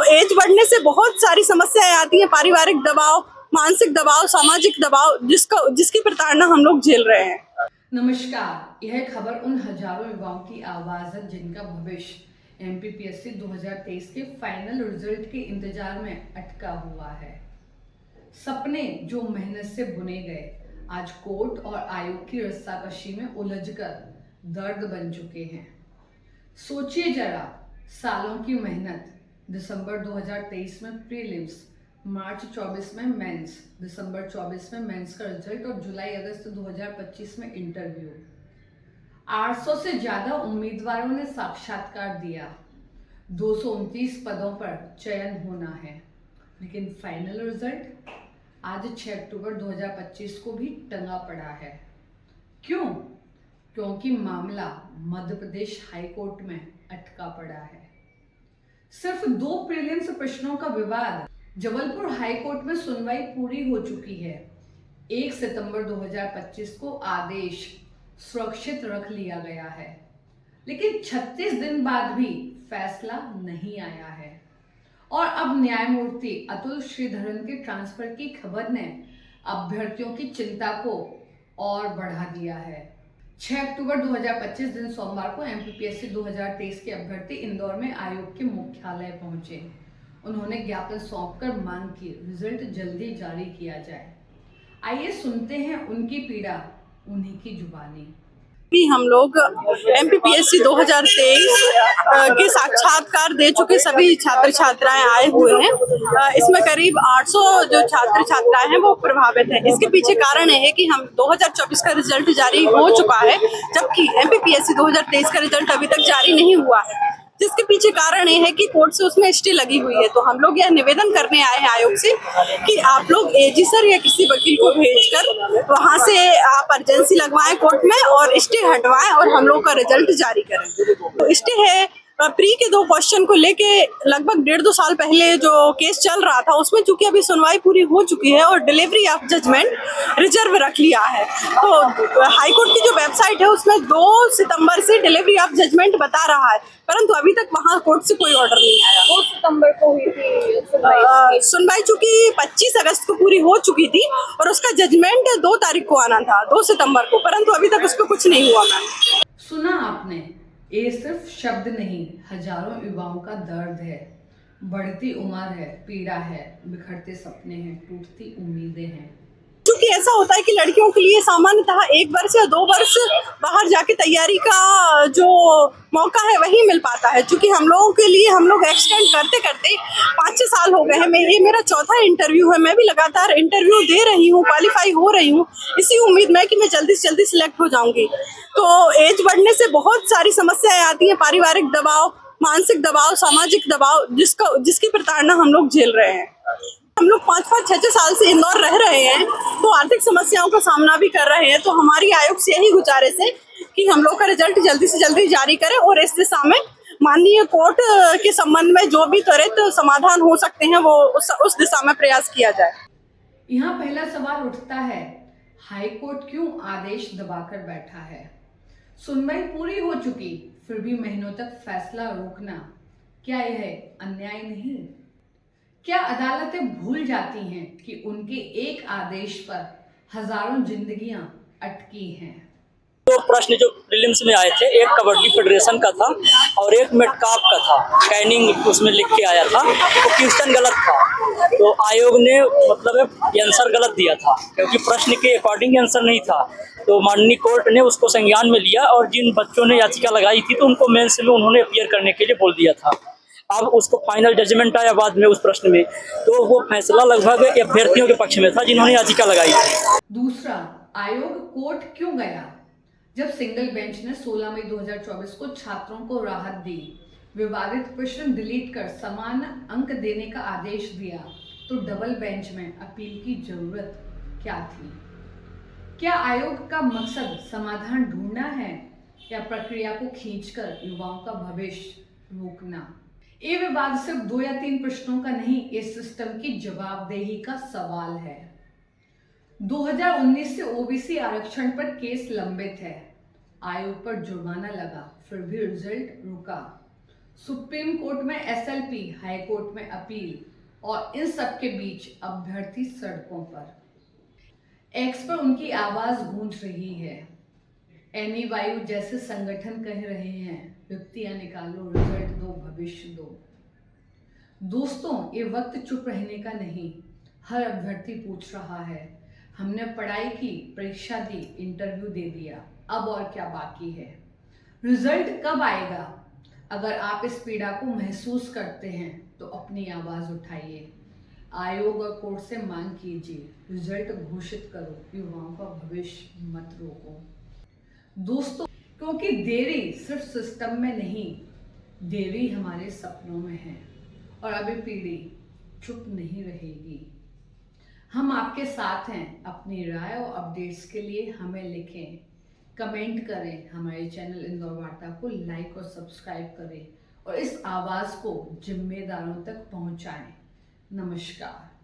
As बढ़ने से बहुत सारी समस्याएं आती हैं, पारिवारिक दबाव, मानसिक दबाव, सामाजिक दबाव, जिसकी प्रताड़ना हम लोग झेल रहे हैं। नमस्कार, यह खबर उन हजारों युवाओं की आवाज है जिनका भविष्य एमपीपीएससी 2023 के फाइनल रिजल्ट के इंतजार में अटका हुआ है। सपने जो मेहनत से बुने गए आज कोर्ट और आयोग की रस्साकशी में उलझकर दर्द बन चुके हैं। सोचिए जरा, सालों की मेहनत, दिसंबर 2023 में प्रीलिम्स, मार्च 24 में मेंस, दिसंबर 24 में मेंस का रिजल्ट और जुलाई अगस्त 2025 में इंटरव्यू। 800 से ज्यादा उम्मीदवारों ने साक्षात्कार दिया, 229 पदों पर चयन होना है, लेकिन फाइनल रिजल्ट आज 6 अक्टूबर 2025 को भी टंगा पड़ा है। क्यों? क्योंकि मामला मध्य प्रदेश हाई कोर्ट में अटका पड़ा है। सिर्फ 2 प्रीलिम्स प्रश्नों का विवाद, जबलपुर हाई कोर्ट में सुनवाई पूरी हो चुकी है। 1 सितंबर 2025 को आदेश सुरक्षित रख लिया गया है, लेकिन 36 दिन बाद भी फैसला नहीं आया है। और अब न्यायमूर्ति अतुल श्रीधरन के ट्रांसफर की खबर ने अभ्यर्थियों की चिंता को और बढ़ा दिया है। 6 अक्टूबर 2025 दिन सोमवार को एमपीपीएससी 2023 के अभ्यर्थी इंदौर में आयोग के मुख्यालय पहुंचे। उन्होंने ज्ञापन सौंपकर मांग की रिजल्ट जल्दी जारी किया जाए। आइए सुनते हैं उनकी पीड़ा उन्हीं की जुबानी। भी हम लोग एमपीपीएससी 2023 के साक्षात्कार दे चुके सभी छात्र छात्राएं आए हुए हैं। इसमें करीब 800 जो छात्र छात्राएं हैं वो प्रभावित हैं। इसके पीछे कारण है कि हम 2024 का रिजल्ट जारी हो चुका है, जबकि एमपीपीएससी 2023 का रिजल्ट अभी तक जारी नहीं हुआ है, जिसके पीछे कारण ये है कि कोर्ट से उसमें स्टे लगी हुई है। तो हम लोग यह निवेदन करने आए हैं आयोग से कि आप लोग एजी सर या किसी वकील को भेजकर वहां से आप अर्जेंसी लगवाएं कोर्ट में और स्टे हटवाएं और हम लोग का रिजल्ट जारी करें। तो स्टे है प्री के 2 क्वेश्चन को लेके लगभग 1.5-2 साल पहले जो केस चल रहा था, उसमें चूंकि अभी सुनवाई पूरी हो चुकी है और डिलीवरी ऑफ जजमेंट रिजर्व रख लिया है। तो हाईकोर्ट की जो वेबसाइट है उसमें 2 सितंबर से डिलीवरी ऑफ जजमेंट बता रहा है, परंतु अभी तक वहाँ कोर्ट से कोई ऑर्डर नहीं आया। 2 सितंबर को हुई थी सुनवाई चूंकि 25 अगस्त को पूरी हो चुकी थी और उसका जजमेंट 2 तारीख को आना था, 2 सितंबर को, परंतु अभी तक उस पर कुछ नहीं हुआ। मैम सुना आपने, ये सिर्फ शब्द नहीं, हजारों युवाओं का दर्द है। बढ़ती उम्र है, पीड़ा है, बिखरते सपने हैं, टूटती उम्मीदें हैं। क्योंकि ऐसा होता है कि लड़कियों के लिए सामान्यतः 1 वर्ष या 2 वर्ष बाहर जाके तैयारी का जो मौका है वही मिल पाता है। क्योंकि हम लोगों के लिए हम लोग एक्सटेंड करते करते 5-6 साल हो गए हैं। ये मेरा 4था इंटरव्यू है। मैं भी लगातार इंटरव्यू दे रही हूँ, क्वालिफाई हो रही हूँ, इसी उम्मीद में कि मैं जल्दी से जल्दी सिलेक्ट हो जाऊंगी। तो एज बढ़ने से बहुत सारी समस्याएं आती हैं, पारिवारिक दबाव, मानसिक दबाव, सामाजिक दबाव, जिसकी प्रताड़ना हम लोग झेल रहे हैं। हम लोग 5-5, 6-6 साल से इंदौर रह रहे हैं, तो आर्थिक समस्याओं का सामना भी कर रहे हैं। तो हमारी आयोग से यही गुजारिश है कि हम लोग का रिजल्ट जल्दी से जल्दी जारी करें और इस दिशा में माननीय कोर्ट के संबंध में जो भी त्वरित समाधान हो सकते हैं वो उस दिशा में प्रयास किया जाए। यहाँ पहला सवाल उठता है, हाई कोर्ट क्यों आदेश दबाकर बैठा है? सुनवाई पूरी हो चुकी, फिर भी महीनों तक फैसला रोकना, क्या यह अन्याय नहीं? क्या अदालतें भूल जाती हैं कि उनके एक आदेश पर हजारों जिंदगियां अटकी हैं? 2 प्रश्न जो प्रीलिम्स में आए थे, एक कबड्डी फेडरेशन का था और एक मेडकाप का था। कैनिंग उसमें लिख के आया था, तो क्वेश्चन गलत था, तो आयोग ने मतलब आंसर गलत दिया था, क्योंकि प्रश्न के अकॉर्डिंग आंसर नहीं था। तो माननीय कोर्ट ने उसको संज्ञान में लिया और जिन बच्चों ने याचिका लगाई थी तो उनको मेंस में उन्होंने अपीयर करने के लिए बोल दिया था। अब उसको फाइनल जजमेंट आया बाद में उस प्रश्न में, तो वो फैसला लगभग अभ्यर्थियों के पक्ष में था जिन्होंने याचिका लगाई थी। दूसरा, आयोग कोर्ट क्यों गया? जब सिंगल बेंच ने 16 मई 2024 को छात्रों को राहत दी, विवादित प्रश्न डिलीट कर समान अंक देने का आदेश दिया, तो डबल बेंच में अपील की जरूरत क्या थी? क्या आयोग का मकसद समाधान ढूंढना है या प्रक्रिया को खींचकर युवाओं का भविष्य रोकना? ये विवाद सिर्फ 2 या 3 प्रश्नों का नहीं, इस सिस्टम की जवाबदेही का सवाल है। 2019 से ओबीसी आरक्षण पर केस लंबित है, आयोग पर जुर्माना लगा, फिर भी रिजल्ट रुका। सुप्रीम कोर्ट में एसएलपी, हाई कोर्ट में अपील और इन सब के बीच अभ्यर्थी सड़कों पर। एक्स पर उनकी आवाज गूंज रही है। एनी वायु जैसे संगठन कह रहे हैं, युक्तियां निकालो, रिजल्ट दो, भविष्य दो। दोस्तों, ये वक्त चुप रहने का नहीं। हर अभ्यर्थी पूछ रहा है, हमने पढ़ाई की, परीक्षा दी, इंटरव्यू दे दिया, अब और क्या बाकी है? रिजल्ट कब आएगा? अगर आप इस पीड़ा को महसूस करते हैं तो अपनी आवाज उठाइए। आयोग और कोर्ट से मांग कीजिए, रिजल्ट घोषित करो, युवाओं का भविष्य मत रोको। दोस्तों, क्योंकि देरी सिर्फ सिस्टम में नहीं, देरी हमारे सपनों में है और अभी पीढ़ी चुप नहीं रहेगी। हम आपके साथ हैं। अपनी राय और अपडेट्स के लिए हमें लिखें, कमेंट करें, हमारे चैनल इंदौर वार्ता को लाइक और सब्सक्राइब करें और इस आवाज़ को जिम्मेदारों तक पहुंचाएं। नमस्कार।